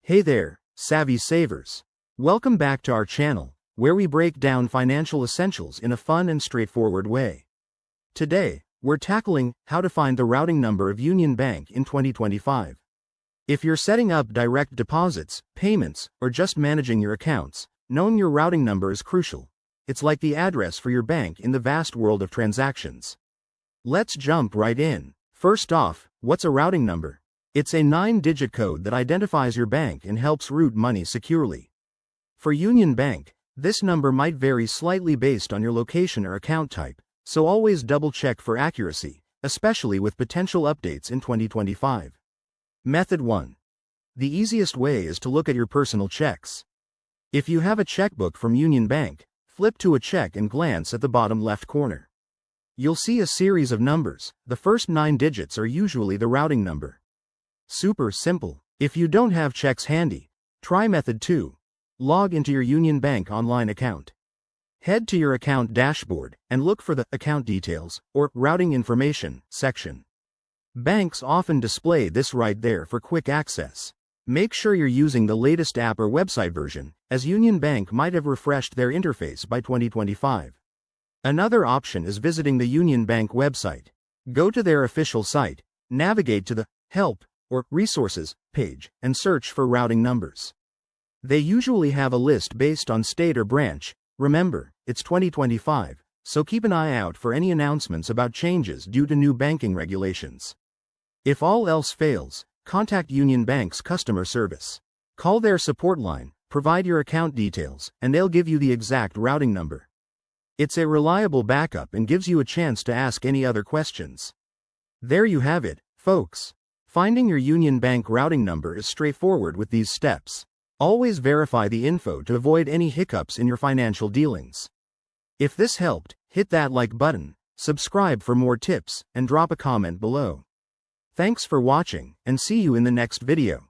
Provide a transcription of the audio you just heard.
Hey there, savvy savers. Welcome back to our channel, where we break down financial essentials in a fun and straightforward way. Today, we're tackling how to find the routing number of Union Bank in 2025. If you're setting up direct deposits, payments, or just managing your accounts, knowing your routing number is crucial. It's like the address for your bank in the vast world of transactions. Let's jump right in. First off, what's a routing number? It's a 9-digit code that identifies your bank and helps route money securely. For Union Bank, this number might vary slightly based on your location or account type, so always double-check for accuracy, especially with potential updates in 2025. Method 1. The easiest way is to look at your personal checks. If you have a checkbook from Union Bank, flip to a check and glance at the bottom left corner. You'll see a series of numbers. The first 9 digits are usually the routing number. Super simple. If you don't have checks handy, try method 2. Log into your Union Bank online account. Head to your account dashboard and look for the Account Details or Routing Information section. Banks often display this right there for quick access. Make sure you're using the latest app or website version, as Union Bank might have refreshed their interface by 2025. Another option is visiting the Union Bank website. Go to their official site, navigate to the Help or Resources page, and search for routing numbers. They usually have a list based on state or branch. Remember, it's 2025, so keep an eye out for any announcements about changes due to new banking regulations. If all else fails, contact Union Bank's customer service. Call their support line, provide your account details, and they'll give you the exact routing number. It's a reliable backup and gives you a chance to ask any other questions. There you have it, folks. Finding your Union Bank routing number is straightforward with these steps. Always verify the info to avoid any hiccups in your financial dealings. If this helped, hit that like button, subscribe for more tips, and drop a comment below. Thanks for watching, and see you in the next video.